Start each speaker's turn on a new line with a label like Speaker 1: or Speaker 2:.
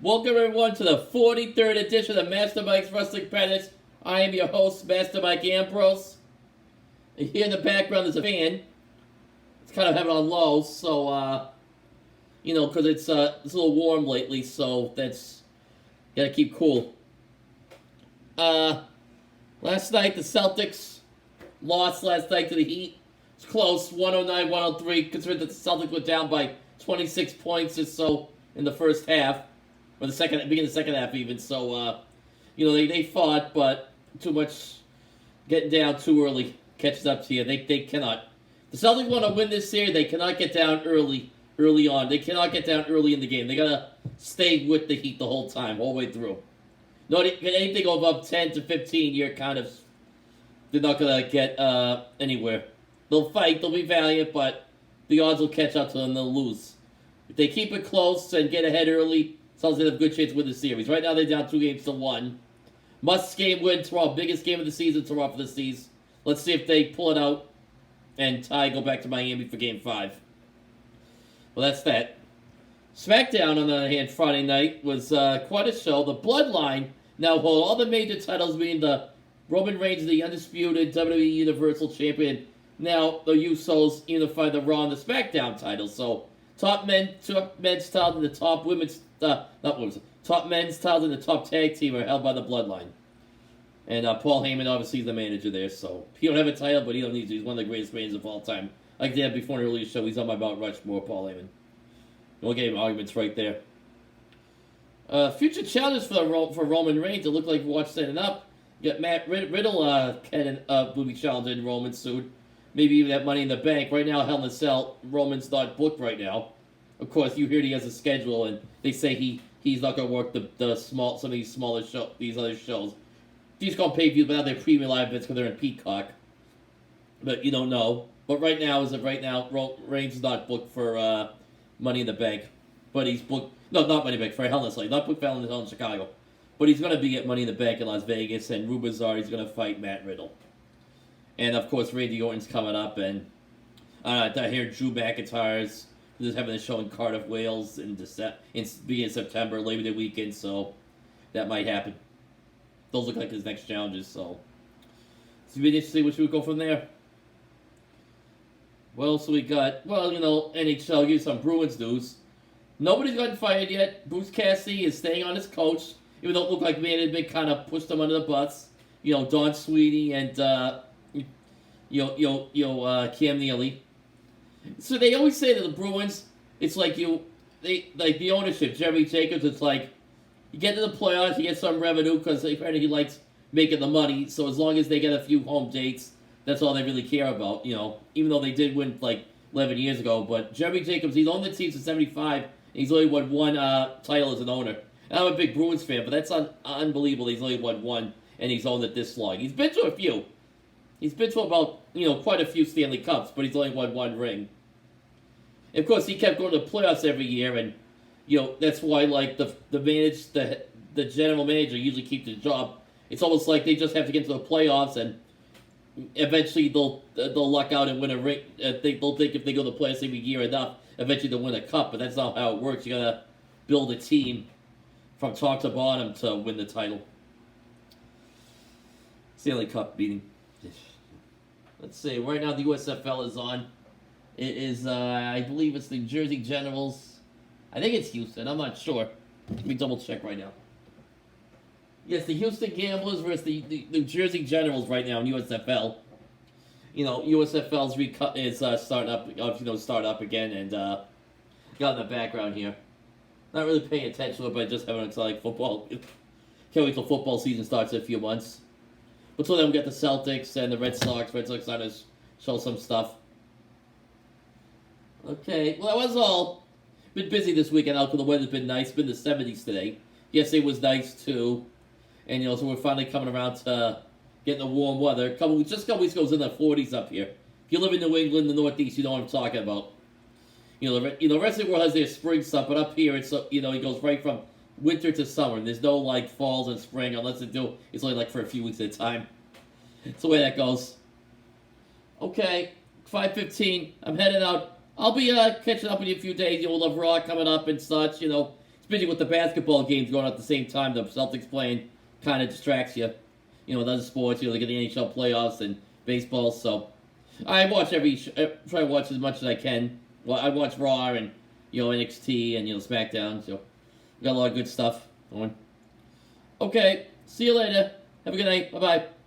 Speaker 1: Welcome everyone to the 43rd edition of Master Mike's Wrestling Palace. I am your host, Master Mike Ambrose. And here in the background is a fan. It's kind of having on low, so because it's a little warm lately, so that's gotta keep cool. Last night the Celtics lost last night to the Heat. It's close, 109-103, considering that the Celtics were down by 26 points or so in the first half. Or beginning of the second half even, so, they fought, but too much getting down too early catches up to you. They cannot. The Celtics want to win this series, they cannot get down early on. They cannot get down early in the game. They gotta stay with the Heat the whole time, all the way through. Not anything above 10 to 15, they're not gonna get anywhere. They'll fight, they'll be valiant, but the odds will catch up to them, they'll lose. If they keep it close and get ahead early, Celtics have a good chance to win the series. Right now, they're down 2-1. Must game win tomorrow. Biggest game of the season tomorrow for the C's. Let's see if they pull it out and tie, go back to Miami for Game 5. Well, that's that. Smackdown, on the other hand, Friday night was quite a show. The Bloodline now hold all the major titles, being the Roman Reigns, the undisputed WWE Universal Champion. Now, the Usos unify the Raw and the Smackdown titles. So, top men's titles and the top top men's titles and the top tag team are held by the Bloodline. And Paul Heyman obviously is the manager there, so he don't have a title, but he don't need to. He's one of the greatest managers of all time. Like they had before in the earlier show, he's on my Mount Rushmore, Paul Heyman. We'll get him arguments right there. Future challenges for Roman Reigns. It looked like we watched setting up. You got Matt Riddle will be challenging Roman soon. Maybe even have Money in the Bank. Right now, Hell in a Cell, Roman's not booked right now. Of course, you hear he has a schedule, and they say he's not going to work some of these smaller these other shows. He's going to pay views, but now they're premium live events because they're in Peacock. But you don't know. But right now, Reigns is not booked for Money in the Bank, but he's booked. No, not Money in the Bank, for Hell in a Cell. Not booked for Hell in a Cell in Chicago, but he's going to be at Money in the Bank in Las Vegas, and rumors are he's going to fight Matt Riddle. And of course, Randy Orton's coming up, and I hear Drew McIntyre's just having a show in Cardiff, Wales in beginning of September, Labor Day weekend, so that might happen. Those look like his next challenges, so it's going to be interesting which we go from there. What else we got? Well, NHL, give you some Bruins news. Nobody's gotten fired yet. Bruce Cassidy is staying on his coach, even though it looked like management kind of pushed him under the bus. Don Sweeney and Cam Neely. So they always say to the Bruins, it's like the ownership, Jeremy Jacobs, it's like you get to the playoffs, you get some revenue because apparently he likes making the money. So as long as they get a few home dates, that's all they really care about. Even though they did win like 11 years ago, but Jeremy Jacobs, he's owned the team since '75. And he's only won one title as an owner. And I'm a big Bruins fan, but that's unbelievable. He's only won one, and he's owned it this long. He's been to a few. He's been to about, quite a few Stanley Cups, but he's only won one ring. And of course, he kept going to the playoffs every year, and, that's why, like, the general manager usually keeps his job. It's almost like they just have to get to the playoffs, and eventually they'll luck out and win a ring. They'll think if they go to the playoffs every year enough, eventually they'll win a cup, but that's not how it works. You gotta build a team from top to bottom to win the title. Stanley Cup beating. Let's see. Right now, the USFL is on. It is, I believe it's the Jersey Generals. I think it's Houston. I'm not sure. Let me double check right now. Yes, the Houston Gamblers versus the Jersey Generals right now in USFL. USFL's is start up again, and got in the background here. Not really paying attention to it, but just having it until like football. Can't wait till football season starts in a few months. Until then, we got the Celtics and the Red Sox. Red Sox trying to show some stuff. Okay, well, that was all. Been busy this weekend out because the weather's been nice. It's been the 70s today. Yesterday was nice, too. And, so we're finally coming around to getting the warm weather. Just a couple weeks ago, it was in the 40s up here. If you live in New England, the Northeast, you know what I'm talking about. The rest of the world has their spring stuff, but up here, it's, it goes right from winter to summer. There's no, like, falls and spring, unless it's only, like, for a few weeks at a time. That's the way that goes. Okay, 5:15. I'm heading out. I'll be catching up with you in a few days. We'll have Raw coming up and such, It's busy with the basketball games going on at the same time. The Celtics playing kind of distracts you. You know, with other sports, they get the NHL playoffs and baseball. So I watch try to watch as much as I can. Well, I watch Raw and NXT and SmackDown. So we got a lot of good stuff going. Okay, see you later. Have a good night. Bye bye.